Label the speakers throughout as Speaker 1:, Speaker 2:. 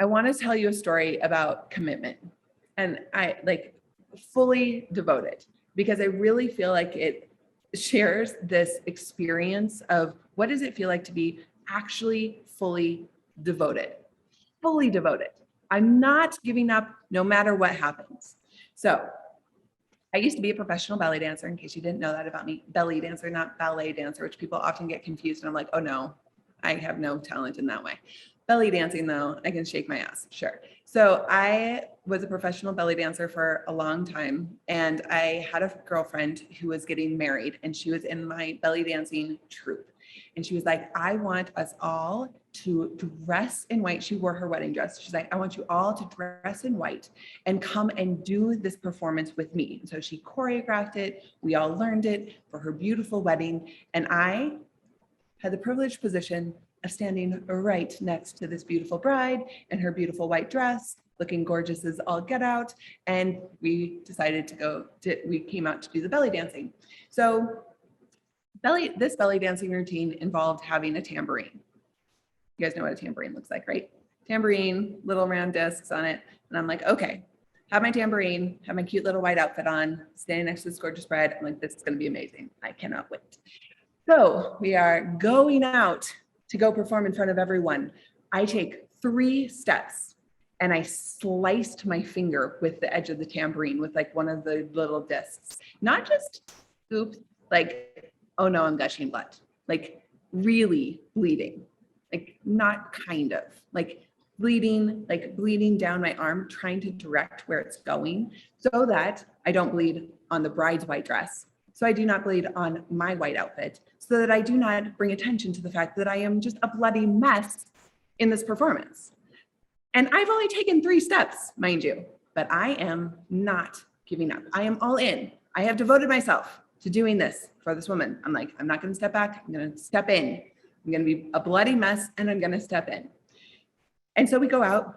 Speaker 1: I want to tell you a story about commitment, and I like fully devoted because I really feel like it shares this experience of what does it feel like to be actually fully devoted, fully devoted. I'm not giving up no matter what happens. So I used to be a professional belly dancer, in case you didn't know that about me. Belly dancer, not ballet dancer, which people often get confused. And I'm like, oh no, I have no talent in that way. Belly dancing, though, I can shake my ass, sure. So I was a professional belly dancer for a long time. And I had a girlfriend who was getting married, and she was in my belly dancing troupe. And she was like, I want us all to dress in white. She wore her wedding dress. She's like, I want you all to dress in white and come and do this performance with me. So she choreographed it. We all learned it for her beautiful wedding. And I had the privileged position of standing right next to this beautiful bride in her beautiful white dress, looking gorgeous as all get out. And we decided we came out to do the belly dancing. So this belly dancing routine involved having a tambourine. You guys know what a tambourine looks like, right? Tambourine, little round discs on it. And I'm like, okay, have my tambourine, have my cute little white outfit on, standing next to this gorgeous bride. I'm like, this is going to be amazing. I cannot wait. So we are going out to go perform in front of everyone. I take 3 steps and I sliced my finger with the edge of the tambourine with like one of the little discs. Not just oops, like, oh no, I'm gushing blood. Like really bleeding. Like not kind of, like bleeding down my arm, trying to direct where it's going so that I don't bleed on the bride's white dress. So I do not bleed on my white outfit, so that I do not bring attention to the fact that I am just a bloody mess in this performance. And I've only taken 3 steps, mind you, but I am not giving up. I am all in. I have devoted myself to doing this for this woman. I'm like, I'm not going to step back. I'm going to step in. I'm going to be a bloody mess and I'm going to step in. And so we go out.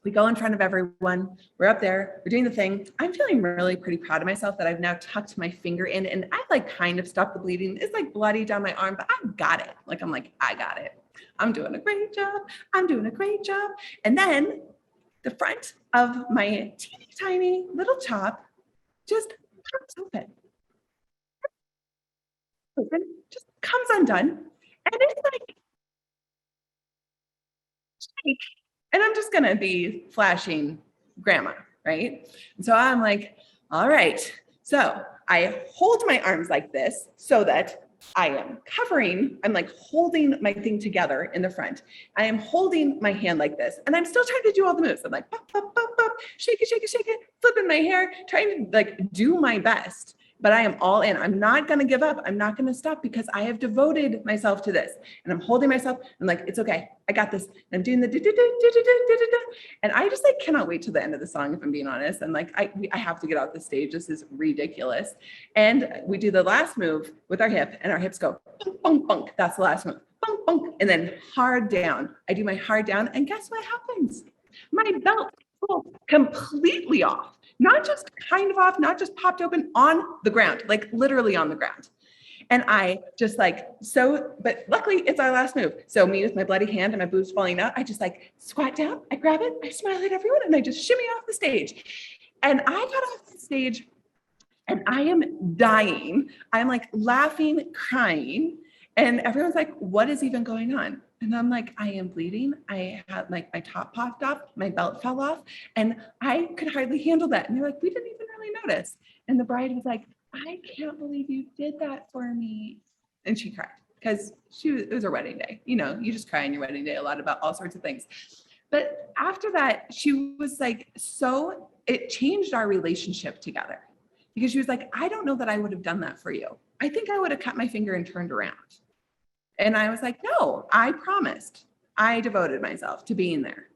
Speaker 1: We go in front of everyone. We're up there. We're doing the thing. I'm feeling really pretty proud of myself that I've now tucked my finger in and I like kind of stopped the bleeding. It's like bloody down my arm, but I got it. Like, I'm like, I got it. I'm doing a great job. I'm doing a great job. And then the front of my teeny tiny little top just pops open. Just comes undone. And it's like, and I'm just going to be flashing grandma, right? And so I'm like, all right. So I hold my arms like this so that I am covering, I'm like holding my thing together in the front. I am holding my hand like this and I'm still trying to do all the moves. I'm like, bop, bop, bop, bop, shake it, flipping my hair, trying to like do my best. But I am all in. I'm not going to give up. I'm not going to stop because I have devoted myself to this. And I'm holding myself. I'm like, it's okay. I got this. And I'm doing the and I just like cannot wait till the end of the song, if I'm being honest. And like, I have to get off the stage. This is ridiculous. And we do the last move with our hip and our hips go bunk, bunk, bunk. That's the last move. Bunk, bunk. And then hard down. I do my hard down. And guess what happens? My belt falls completely off. Not just kind of off, not just popped open, on the ground, like literally on the ground. And I just like, but luckily it's our last move. So me with my bloody hand and my boobs falling out, I just like squat down, I grab it, I smile at everyone and I just shimmy off the stage. And I got off the stage and I am dying. I'm like laughing, crying. And everyone's like, what is even going on? And I'm like, I am bleeding. I had like my top popped off, my belt fell off, and I could hardly handle that. And they're like, we didn't even really notice. And the bride was like, I can't believe you did that for me. And she cried because it was her wedding day. You know, you just cry on your wedding day a lot about all sorts of things. But after that, she was like, it changed our relationship together because she was like, I don't know that I would have done that for you. I think I would have cut my finger and turned around. And I was like, no, I promised. I devoted myself to being there.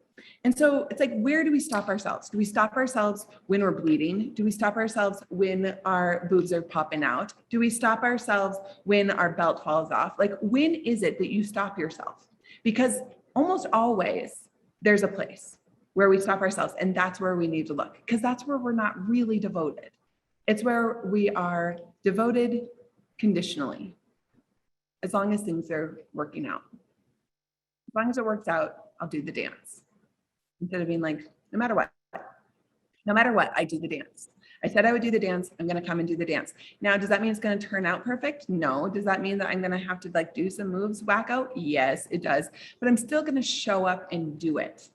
Speaker 1: And so it's like, where do we stop ourselves? Do we stop ourselves when we're bleeding? Do we stop ourselves when our boobs are popping out? Do we stop ourselves when our belt falls off? Like, when is it that you stop yourself? Because almost always there's a place where we stop ourselves, and that's where we need to look, because that's where we're not really devoted. It's where we are devoted conditionally. As long as things are working out. As long as it works out, I'll do the dance. instead of being like, no matter what, no matter what, I do the dance. I said I would do the dance. I'm going to come and do the dance. Now, does that mean it's going to turn out perfect? No. Does that mean that I'm going to have to like do some moves whack out? Yes, it does. But I'm still going to show up and do it.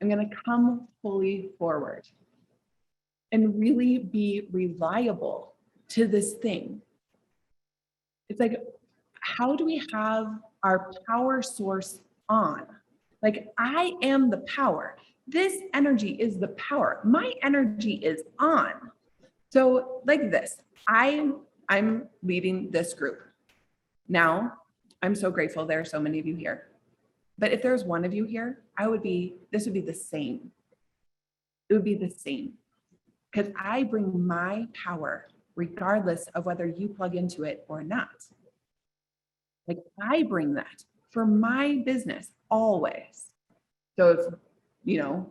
Speaker 1: I'm going to come fully forward and really be reliable to this thing. It's like, how do we have our power source on? Like, I am the power. This energy is the power. My energy is on. So like this, I'm leading this group. Now, I'm so grateful there are so many of you here. But if there's one of you here, this would be the same. It would be the same. Because I bring my power regardless of whether you plug into it or not. Like, I bring that for my business always. So if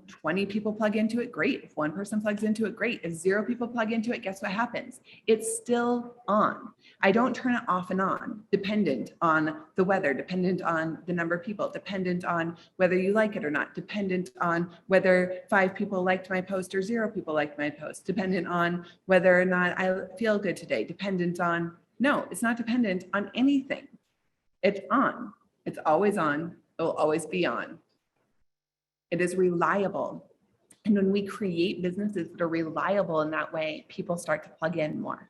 Speaker 1: 20 people plug into it, great. If one person plugs into it, great. If 0 people plug into it, guess what happens? It's still on. I don't turn it off and on, dependent on the weather, dependent on the number of people, dependent on whether you like it or not, dependent on whether 5 people liked my post or 0 people liked my post, dependent on whether or not I feel good today, dependent on, no, it's not dependent on anything. It's on. It's always on. It will always be on. It is reliable. And when we create businesses that are reliable in that way, people start to plug in more.